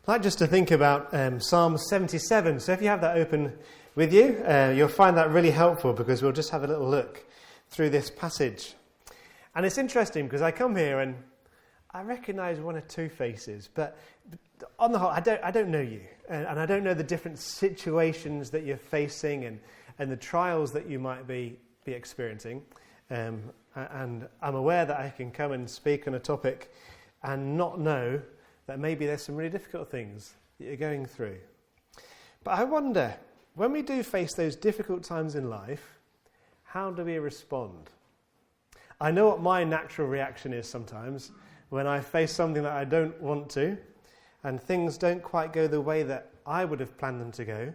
I'd like just to think about Psalm 77. So if you have that open with you, you'll find that really helpful because we'll just have a little look through this passage. And it's interesting because I come here and I recognise one or two faces, but on the whole, I don't know you. And I don't know the different situations that you're facing and the trials that you might be experiencing. And I'm aware that I can come and speak on a topic and not know that maybe there's some really difficult things that you're going through. But I wonder, when we do face those difficult times in life, how do we respond? I know what my natural reaction is sometimes when I face something that I don't want to, and things don't quite go the way that I would have planned them to go.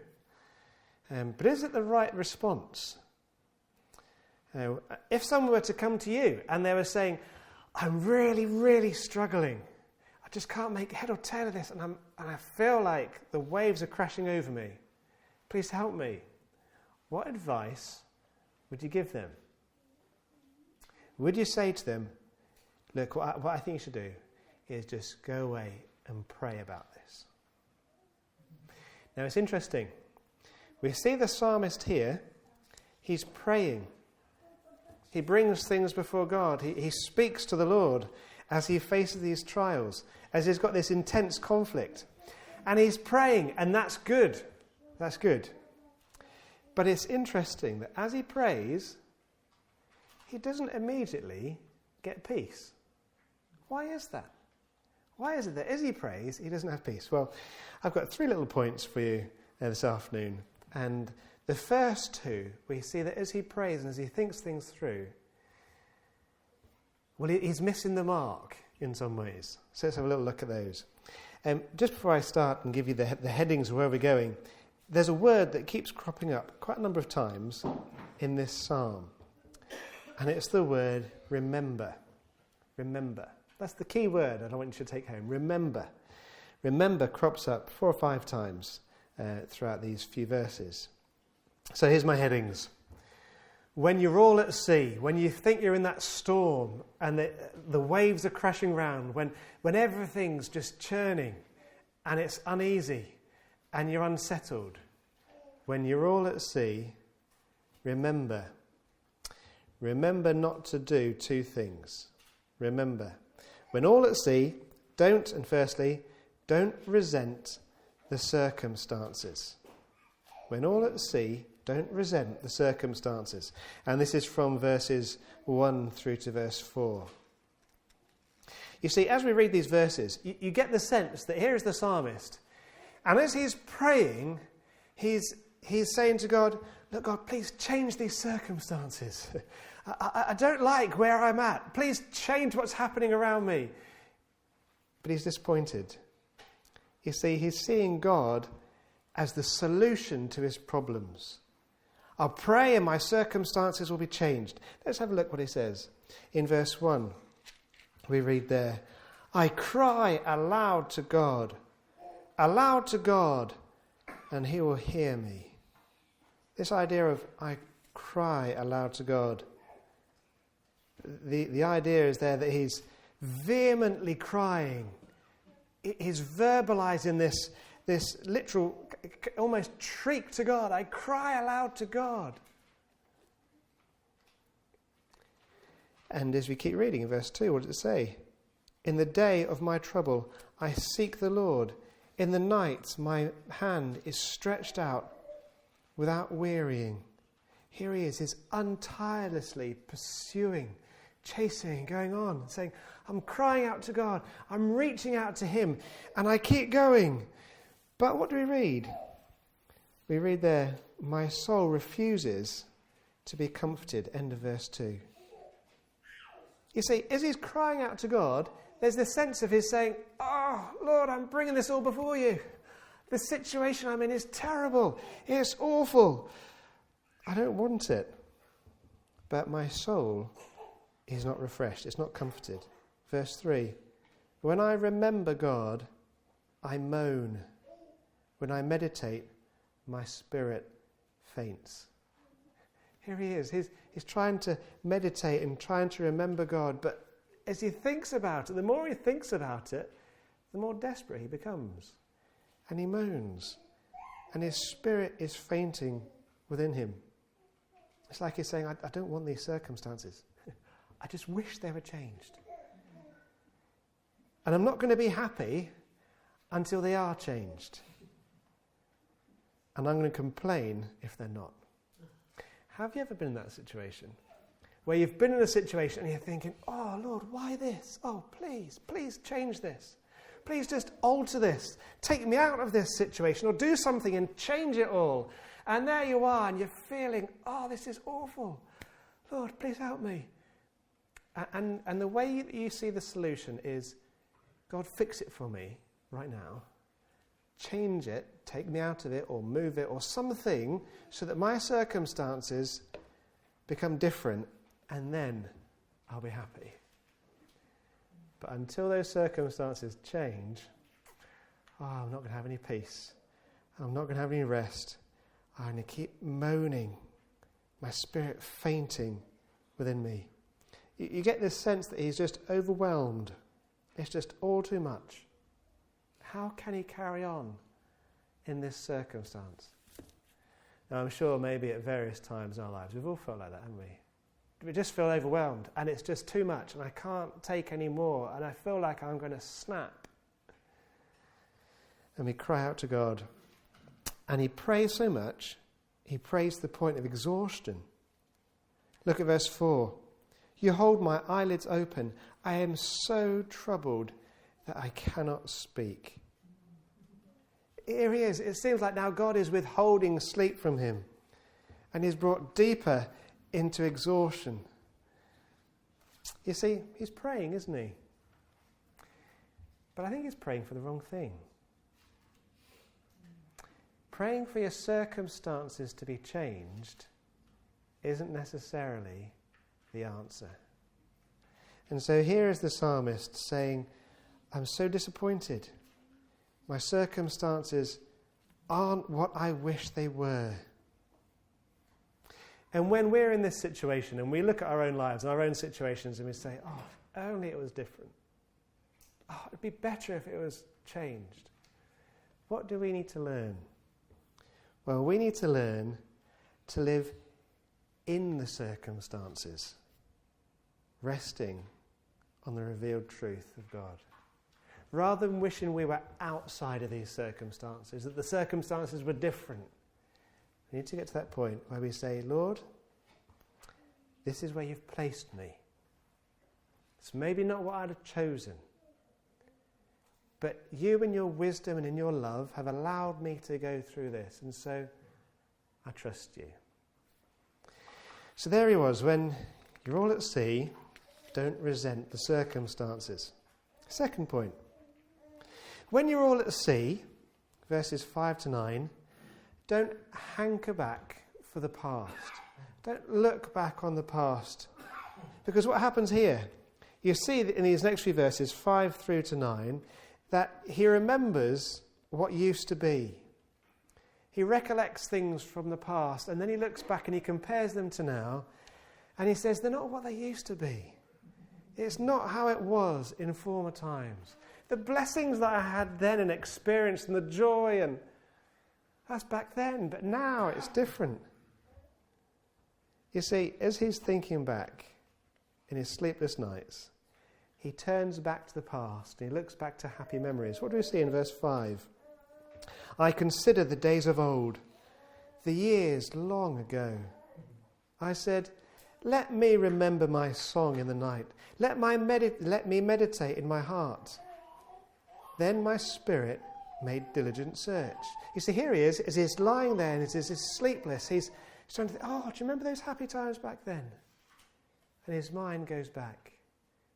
But is it the right response? If someone were to come to you and they were saying, I'm really, really struggling. I just can't make head or tail of this, and I feel like the waves are crashing over me. Please help me. What advice would you give them? Would you say to them, look, what I think you should do is just go away and pray about this? Now it's interesting. We see the psalmist here. He's praying. He brings things before God. He speaks to the Lord as he faces these trials, as he's got this intense conflict. And he's praying, and that's good. That's good. But it's interesting that as he prays, he doesn't immediately get peace. Why is that? Why is it that as he prays, he doesn't have peace? Well, I've got 3 little points for you this afternoon. And the first 2, we see that as he prays and as he thinks things through, well, he's missing the mark in some ways. So let's have a little look at those. Just before I start and give you the headings of where we're going, there's a word that keeps cropping up quite a number of times in this psalm. And it's the word remember. Remember. That's the key word I want you to take home. Remember. Remember crops up 4 or 5 times throughout these few verses. So here's my headings. When you're all at sea, when you think you're in that storm and the waves are crashing round, when everything's just churning and it's uneasy and you're unsettled, when you're all at sea, remember. Remember not to do 2 things. Remember. When all at sea, don't resent the circumstances. When all at sea, don't resent the circumstances. And this is from verses 1 through to verse 4. You see, as we read these verses, you get the sense that here is the psalmist. And as he's praying, he's saying to God, look, God, please change these circumstances. I don't like where I'm at. Please change what's happening around me. But he's disappointed. You see, he's seeing God as the solution to his problems. I'll pray and my circumstances will be changed. Let's have a look what he says. In verse 1, we read there, I cry aloud to God, and he will hear me. This idea of I cry aloud to God, the idea is there that he's vehemently crying. He's verbalizing this literal, almost shriek to God. I cry aloud to God. And as we keep reading in verse 2, what does it say? In the day of my trouble, I seek the Lord. In the night, my hand is stretched out without wearying. Here he is untirelessly pursuing, chasing, going on, saying, I'm crying out to God. I'm reaching out to him, and I keep going. But what do we read? We read there, my soul refuses to be comforted. End of verse 2. You see, as he's crying out to God, there's this sense of his saying, oh, Lord, I'm bringing this all before you. The situation I'm in is terrible. It's awful. I don't want it. But my soul is not refreshed. It's not comforted. Verse 3. When I remember God, I moan. When I meditate, my spirit faints. Here he is. He's trying to meditate and trying to remember God. But as he thinks about it, the more he thinks about it, the more desperate he becomes. and he moans, and his spirit is fainting within him. It's like he's saying, I don't want these circumstances. I just wish they were changed. And I'm not going to be happy until they are changed. And I'm going to complain if they're not. Have you ever been in that situation? Where you've been in a situation and you're thinking, oh Lord, why this? Oh, please change this. Please just alter this. Take me out of this situation or do something and change it all. And there you are and you're feeling, oh, this is awful. Lord, please help me. And the way you see the solution is, God, fix it for me right now. Change it, take me out of it or move it or something so that my circumstances become different and then I'll be happy. But until those circumstances change, I'm not going to have any peace. I'm not going to have any rest. I'm going to keep moaning, my spirit fainting within me. You get this sense that he's just overwhelmed. It's just all too much. How can he carry on in this circumstance? Now, I'm sure maybe at various times in our lives we've all felt like that, haven't we? We just feel overwhelmed and it's just too much and I can't take any more and I feel like I'm going to snap. And we cry out to God. And he prays so much, he prays to the point of exhaustion. Look at verse 4. You hold my eyelids open. I am so troubled that I cannot speak. Here he is. It seems like now God is withholding sleep from him. And he's brought deeper into exhaustion. You see, he's praying, isn't he? But I think he's praying for the wrong thing. Praying for your circumstances to be changed isn't necessarily the answer. And so here is the psalmist saying, I'm so disappointed. My circumstances aren't what I wish they were. And when we're in this situation and we look at our own lives and our own situations and we say, oh, if only it was different. Oh, it'd be better if it was changed. What do we need to learn? Well, we need to learn to live in the circumstances, resting on the revealed truth of God. Rather than wishing we were outside of these circumstances, that the circumstances were different. We need to get to that point where we say, Lord, this is where you've placed me. It's maybe not what I'd have chosen, but you in your wisdom and in your love have allowed me to go through this, and so I trust you. So there he was. When you're all at sea, don't resent the circumstances. Second point. When you're all at sea, verses 5 to 9, don't hanker back for the past. Don't look back on the past. Because what happens here, you see that in these next few verses, 5 through to 9, that he remembers what used to be. He recollects things from the past, and then he looks back and he compares them to now, and he says, they're not what they used to be. It's not how it was in former times. The blessings that I had then and experienced and the joy, and that's back then, but now it's different. You see, as he's thinking back in his sleepless nights, he turns back to the past and he looks back to happy memories. What do we see in verse 5? I consider the days of old, the years long ago. I said, let me remember my song in the night. Let me meditate in my heart. Then my spirit made diligent search. You see, here he is, as he's lying there and he's sleepless. He's trying to think, oh, do you remember those happy times back then? And his mind goes back.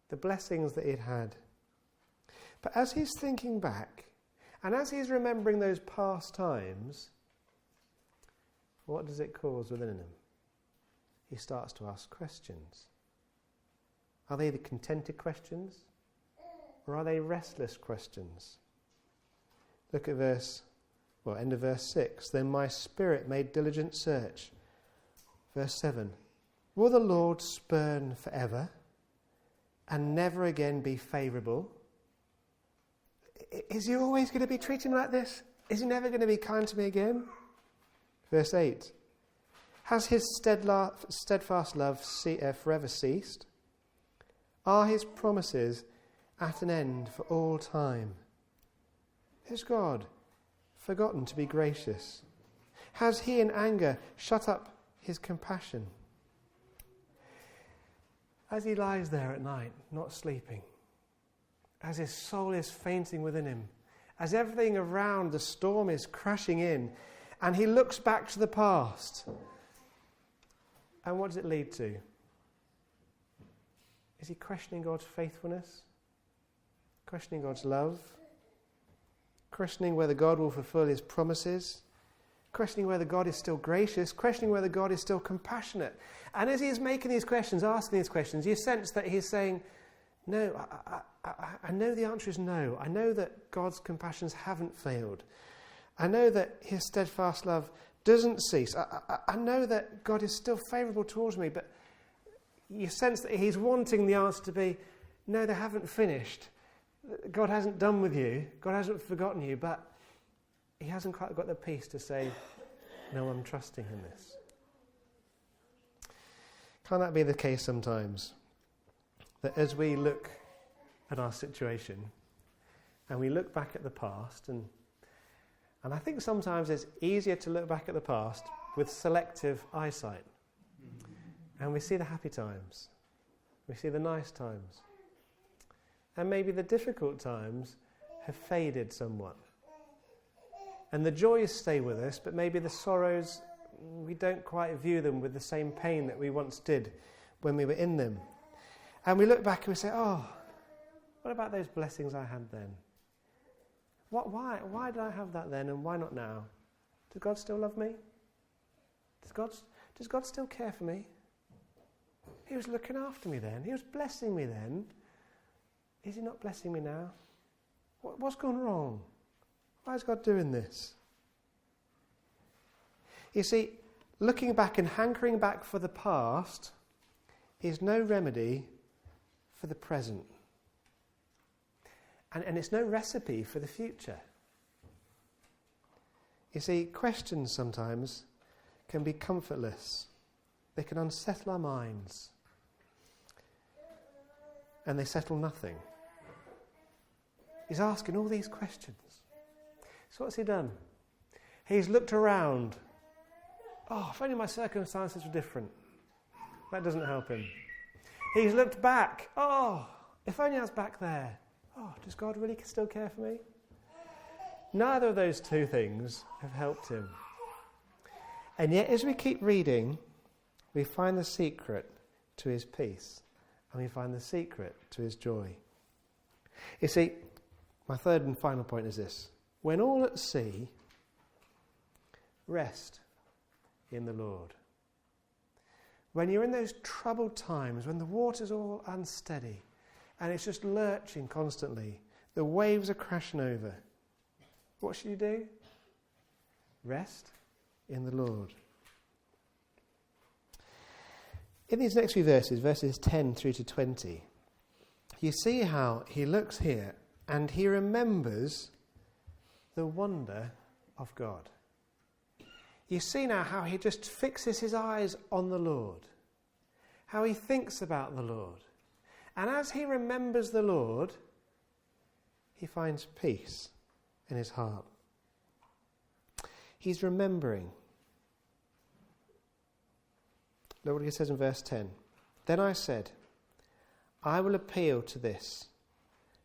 The blessings that he'd had. But as he's thinking back, and as he's remembering those past times, what does it cause within him? He starts to ask questions. Are they the contented questions? Or are they restless questions? Look at end of verse 6. Then my spirit made diligent search. Verse 7. Will the Lord spurn forever and never again be favourable? Is he always going to be treating like this? Is he never going to be kind to me again? Verse 8. Has his steadfast love forever ceased? Are his promises at an end for all time? Has God forgotten to be gracious? Has he in anger shut up his compassion? As he lies there at night, not sleeping, as his soul is fainting within him, as everything around the storm is crashing in, and he looks back to the past, and what does it lead to? Is he questioning God's faithfulness? Questioning God's love? Questioning whether God will fulfill his promises? Questioning whether God is still gracious? Questioning whether God is still compassionate? And as he's making these questions, asking these questions, you sense that he's saying, no, I know the answer is no. I know that God's compassions haven't failed. I know that his steadfast love doesn't cease. I know that God is still favourable towards me, but you sense that he's wanting the answer to be, no, they haven't finished. God hasn't done with you. God hasn't forgotten you, but he hasn't quite got the peace to say, no, I'm trusting in this. Can't that be the case sometimes? That as we look at our situation and we look back at the past, and I think sometimes it's easier to look back at the past with selective eyesight. And we see the happy times. We see the nice times. And maybe the difficult times have faded somewhat. And the joys stay with us, but maybe the sorrows, we don't quite view them with the same pain that we once did when we were in them. And we look back and we say, oh, what about those blessings I had then? Why did I have that then and why not now? Does God still love me? Does God still care for me? He was looking after me then. He was blessing me then. Is he not blessing me now? What's gone wrong? Why is God doing this? You see, looking back and hankering back for the past is no remedy for the present. And it's no recipe for the future. You see, questions sometimes can be comfortless. They can unsettle our minds. And they settle nothing. He's asking all these questions. So what's he done? He's looked around. Oh, if only my circumstances were different. That doesn't help him. He's looked back. Oh, if only I was back there. Oh, does God really still care for me? Neither of those two things have helped him. And yet, as we keep reading, we find the secret to his peace. And we find the secret to his joy. You see, my third and final point is this. When all at sea, rest in the Lord. When you're in those troubled times, when the water's all unsteady, and it's just lurching constantly, the waves are crashing over, what should you do? Rest in the Lord. In these next few verses, verses 10 through to 20, you see how he looks here and he remembers the wonder of God. You see now how he just fixes his eyes on the Lord, how he thinks about the Lord. And as he remembers the Lord, he finds peace in his heart. He's remembering. Look what he says in verse 10. Then I said, I will appeal to this,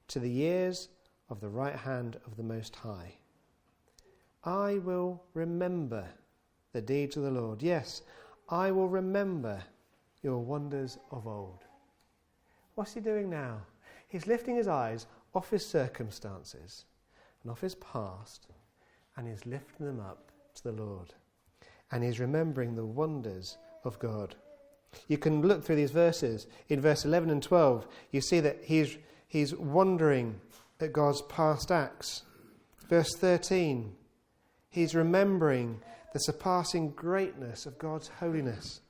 to the years of the right hand of the Most High. I will remember the deeds of the Lord. Yes, I will remember your wonders of old. What's he doing now? He's lifting his eyes off his circumstances and off his past, and he's lifting them up to the Lord. And he's remembering the wonders of God. You can look through these verses. In verse 11 and 12, you see that he's wondering at God's past acts. Verse 13, he's remembering the surpassing greatness of God's holiness.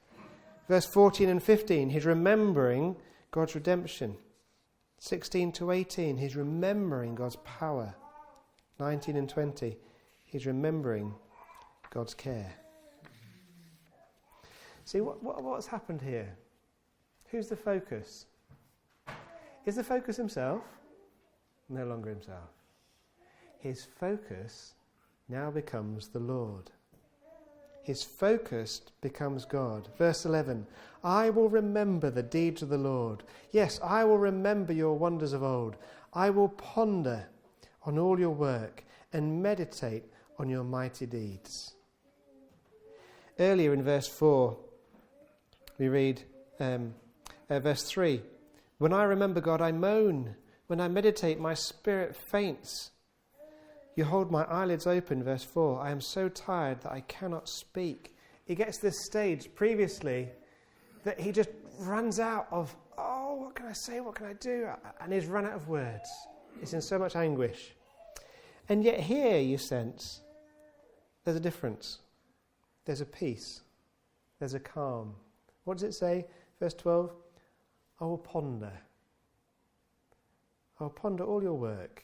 Verse 14 and 15, he's remembering God's redemption. 16 to 18, he's remembering God's power. 19 and 20, He's remembering God's care. See, what's happened here? Who's the focus? Is the focus himself? No longer himself. His focus now becomes the Lord. His focus becomes God. Verse 11, I will remember the deeds of the Lord. Yes, I will remember your wonders of old. I will ponder on all your work and meditate on your mighty deeds. Earlier in verse 4, we read verse 3, when I remember God, I moan. When I meditate, my spirit faints. You hold my eyelids open, verse 4. I am so tired that I cannot speak. He gets to this stage previously that he just runs out of, what can I say? What can I do? And he's run out of words. He's in so much anguish. And yet here you sense there's a difference. There's a peace. There's a calm. What does it say? Verse 12. I will ponder. I will ponder all your work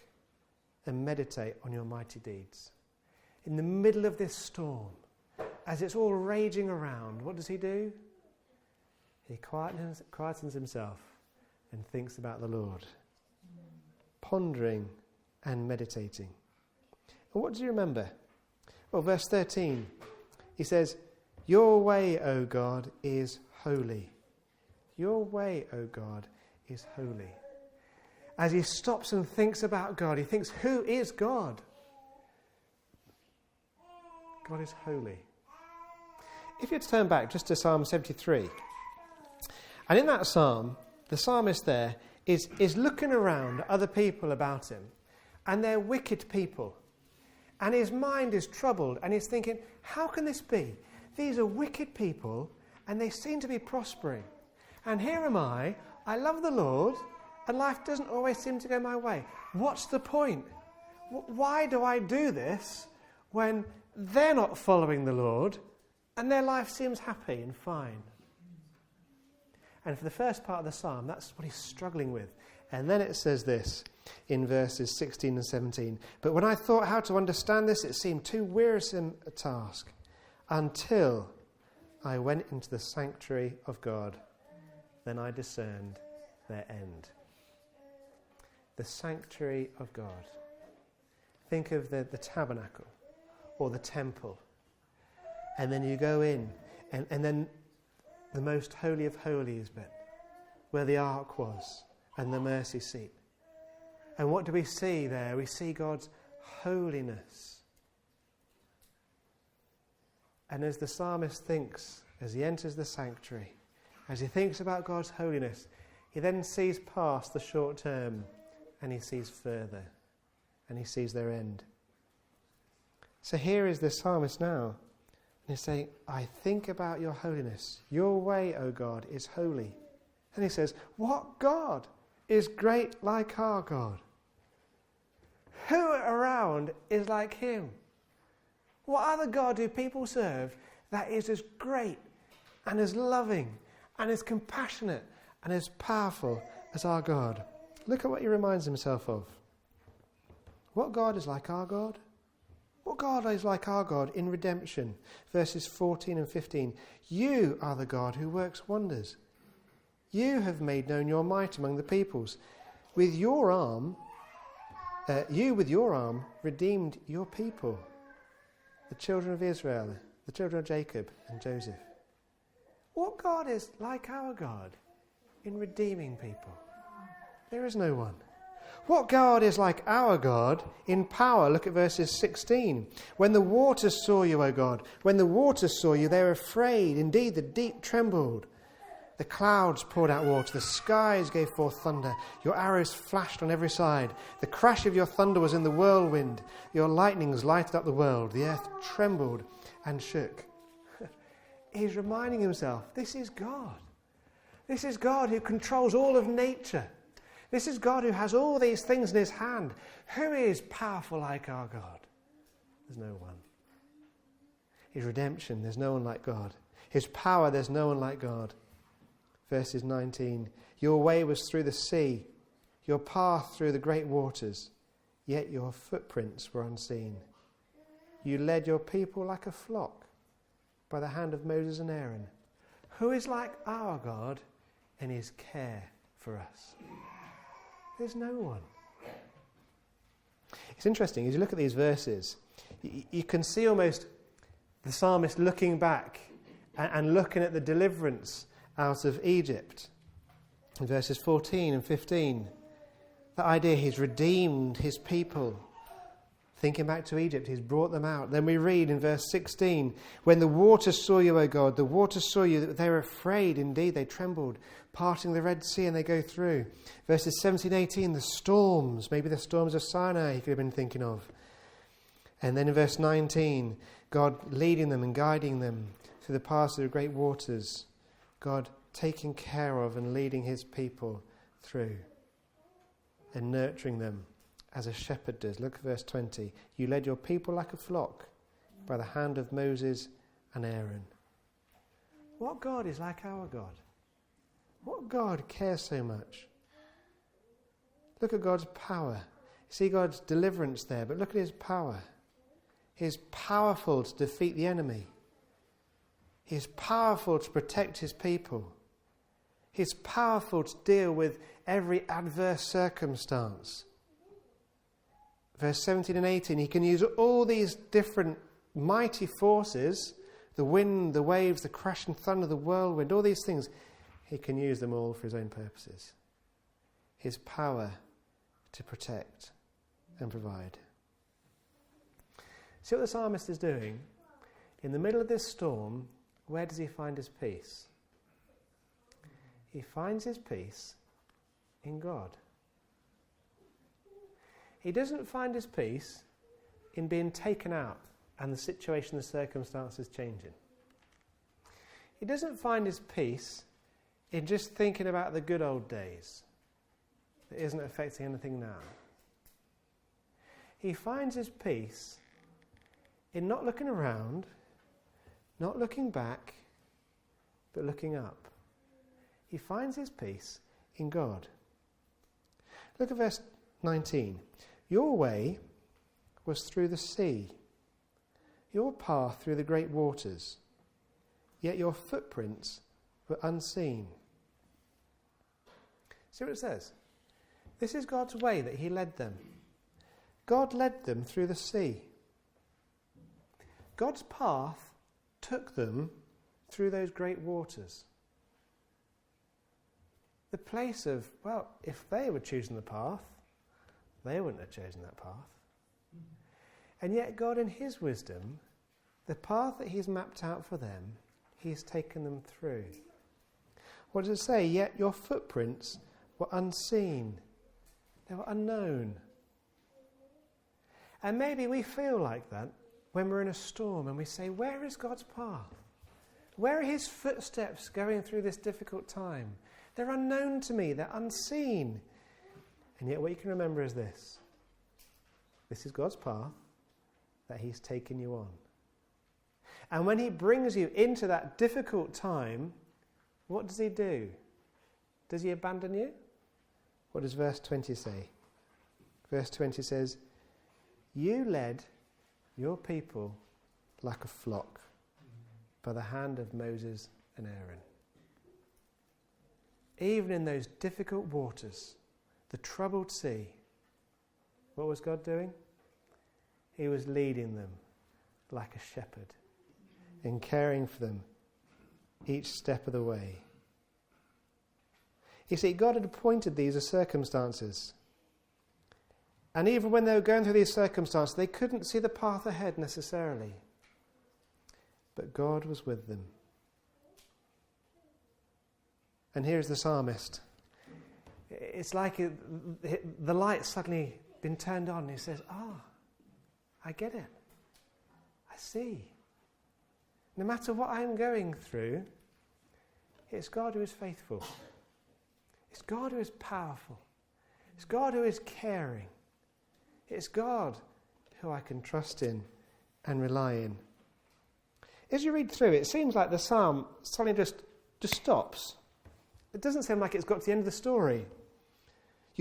and meditate on your mighty deeds. In the middle of this storm, as it's all raging around, what does he do? He quietens himself and thinks about the Lord. Pondering and meditating. And what does he remember? Well, verse 13, he says, your way, O God, is holy. Your way, O God, is holy. As he stops and thinks about God, he thinks, who is God? God is holy. If you turn back just to Psalm 73, and in that psalm, the psalmist there is looking around at other people about him, and they're wicked people. And his mind is troubled, and he's thinking, how can this be? These are wicked people, and they seem to be prospering. And here am I love the Lord, and life doesn't always seem to go my way. What's the point? Why do I do this when they're not following the Lord, and their life seems happy and fine? And for the first part of the psalm, that's what he's struggling with. And then it says this in verses 16 and 17. But when I thought how to understand this, it seemed too wearisome a task, until I went into the sanctuary of God. Then I discerned their end. The sanctuary of God. Think of the tabernacle or the temple. And then you go in, and then the most holy of holies bit, where the ark was, and the mercy seat. And what do we see there? We see God's holiness. And as the psalmist thinks, as he enters the sanctuary, as he thinks about God's holiness, he then sees past the short term, and he sees further, and he sees their end. So here is the psalmist now, and he's saying, I think about your holiness. Your way, O God, is holy. And he says, what God is great like our God? Who around is like him? What other God do people serve that is as great and as loving and as compassionate and as powerful as our God? Look at what he reminds himself of. What God is like our God? What God is like our God in redemption? Verses 14 and 15. You are the God who works wonders. You have made known your might among the peoples. With your arm, you with your arm redeemed your people, the children of Israel, the children of Jacob and Joseph. What God is like our God in redeeming people? There is no one. What God is like our God in power? Look at verses 16. When the waters saw you, O God, when the waters saw you, they were afraid. Indeed, the deep trembled. The clouds poured out water. The skies gave forth thunder. Your arrows flashed on every side. The crash of your thunder was in the whirlwind. Your lightnings lighted up the world. The earth trembled and shook. He's reminding himself, this is God. This is God who controls all of nature. This is God who has all these things in his hand. Who is powerful like our God? There's no one. His redemption, there's no one like God. His power, there's no one like God. Verses 19, your way was through the sea, your path through the great waters, yet your footprints were unseen. You led your people like a flock by the hand of Moses and Aaron. Who is like our God in his care for us? There's no one. It's interesting, as you look at these verses, you can see almost the psalmist looking back and looking at the deliverance out of Egypt. In verses 14 and 15, the idea he's redeemed his people. Thinking back to Egypt, he's brought them out. Then we read in verse 16, when the waters saw you, O God, the waters saw you, they were afraid, indeed they trembled, parting the Red Sea and they go through. Verses 17, 18, the storms, maybe the storms of Sinai he could have been thinking of. And then in verse 19, God leading them and guiding them through the paths of the great waters. God taking care of and leading his people through and nurturing them as a shepherd does. Look at verse 20. You led your people like a flock by the hand of Moses and Aaron. What God is like our God? What God cares so much? Look at God's power. You see God's deliverance there, but look at his power. He is powerful to defeat the enemy. He is powerful to protect his people. He is powerful to deal with every adverse circumstance. Verse 17 and 18, he can use all these different mighty forces, the wind, the waves, the crashing thunder, the whirlwind, all these things. He can use them all for his own purposes. His power to protect and provide. See what the psalmist is doing? In the middle of this storm, where does he find his peace? He finds his peace in God. He doesn't find his peace in being taken out and the situation, the circumstances changing. He doesn't find his peace in just thinking about the good old days that isn't affecting anything now. He finds his peace in not looking around, not looking back, but looking up. He finds his peace in God. Look at verse 19. Your way was through the sea, your path through the great waters, yet your footprints were unseen. See what it says? This is God's way that he led them. God led them through the sea. God's path took them through those great waters. The place of, well, if they were choosing the path, they wouldn't have chosen that path. And yet God in his wisdom, the path that he's mapped out for them, he's taken them through. What does it say? Yet your footprints were unseen. They were unknown. And maybe we feel like that when we're in a storm and we say, where is God's path? Where are his footsteps going through this difficult time? They're unknown to me. They're unseen. And yet what you can remember is this. This is God's path that he's taken you on. And when he brings you into that difficult time, what does he do? Does he abandon you? What does verse 20 say? Verse 20 says, you led your people like a flock by the hand of Moses and Aaron. Even in those difficult waters, the troubled sea, what was God doing? He was leading them like a shepherd and caring for them each step of the way. You see, God had appointed these as circumstances. And even when they were going through these circumstances, they couldn't see the path ahead necessarily. But God was with them. And here's the psalmist. It's like the light's suddenly been turned on. He says, I get it. I see. No matter what I'm going through, it's God who is faithful. It's God who is powerful. It's God who is caring. It's God who I can trust in and rely in. As you read through it seems like the psalm suddenly just stops. It doesn't seem like it's got to the end of the story.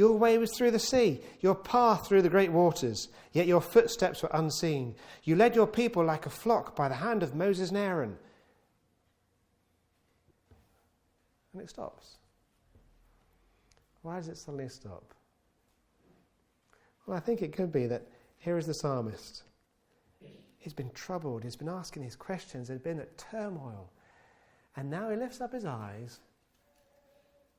Your way was through the sea, your path through the great waters, yet your footsteps were unseen. You led your people like a flock by the hand of Moses and Aaron. And it stops. Why does it suddenly stop? Well, I think it could be that here is the psalmist. He's been troubled. He's been asking these questions. He's been at turmoil. And now he lifts up his eyes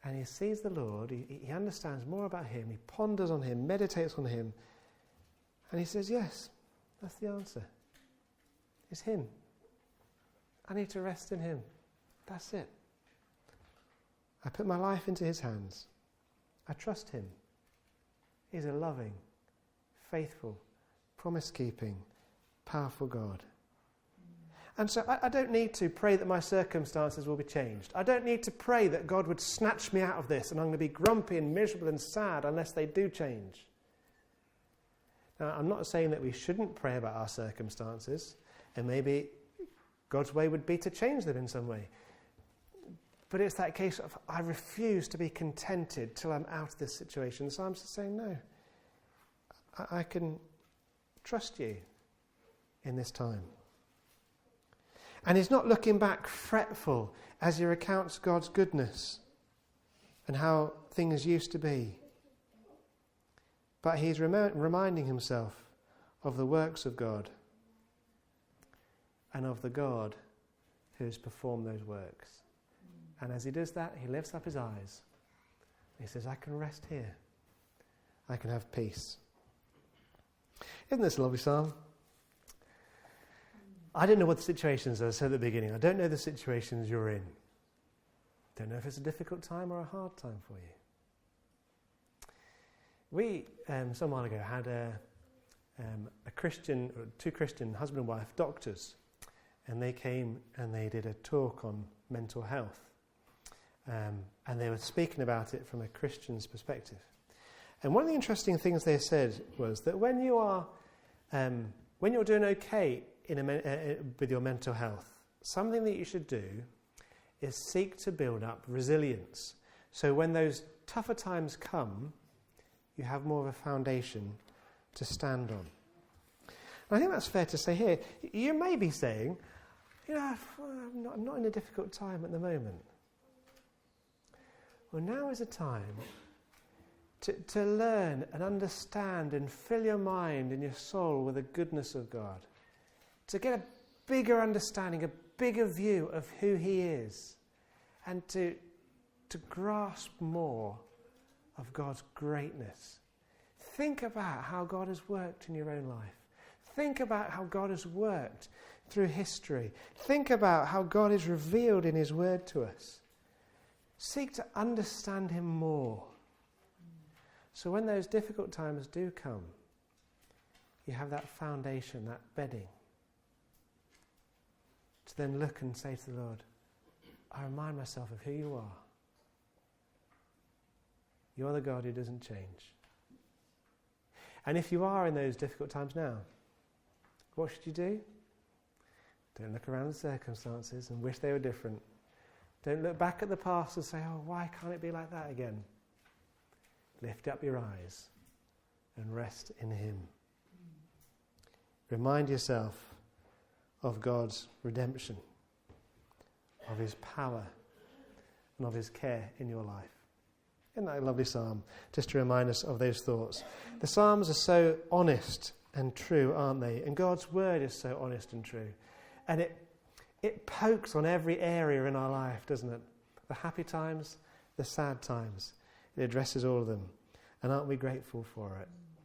and he sees the Lord. He understands more about him. He ponders on him, meditates on him. And he says, yes, that's the answer. It's him. I need to rest in him. That's it. I put my life into his hands. I trust him. He's a loving, faithful, promise-keeping, powerful God. And so I don't need to pray that my circumstances will be changed. I don't need to pray that God would snatch me out of this and I'm going to be grumpy and miserable and sad unless they do change. Now, I'm not saying that we shouldn't pray about our circumstances, and maybe God's way would be to change them in some way. But it's that case of, I refuse to be contented till I'm out of this situation. So I'm just saying, no, I can trust you in this time. And he's not looking back fretful as he recounts God's goodness and how things used to be. But he's reminding himself of the works of God and of the God who has performed those works. And as he does that, he lifts up his eyes. He says, I can rest here. I can have peace. Isn't this a lovely psalm? I don't know what the situations are, as I said at the beginning. I don't know the situations you're in. Don't know if it's a difficult time or a hard time for you. We, some while ago, had two Christian husband and wife doctors. And they came and they did a talk on mental health. And they were speaking about it from a Christian's perspective. And one of the interesting things they said was that when you're doing okay with your mental health, something that you should do is seek to build up resilience. So when those tougher times come, you have more of a foundation to stand on. And I think that's fair to say here. You may be saying, I'm not in a difficult time at the moment. Well, now is a time to learn and understand and fill your mind and your soul with the goodness of God. To get a bigger understanding, a bigger view of who he is. And to grasp more of God's greatness. Think about how God has worked in your own life. Think about how God has worked through history. Think about how God is revealed in his word to us. Seek to understand him more. So when those difficult times do come, you have that foundation, that bedding, to then look and say to the Lord, I remind myself of who you are. You're the God who doesn't change. And if you are in those difficult times now, what should you do? Don't look around the circumstances and wish they were different. Don't look back at the past and say, oh, why can't it be like that again? Lift up your eyes and rest in him. Remind yourself of God's redemption, of his power, and of his care in your life. Isn't that a lovely psalm? Just to remind us of those thoughts. The psalms are so honest and true, aren't they? And God's word is so honest and true. And it pokes on every area in our life, doesn't it? The happy times, the sad times. It addresses all of them. And aren't we grateful for it?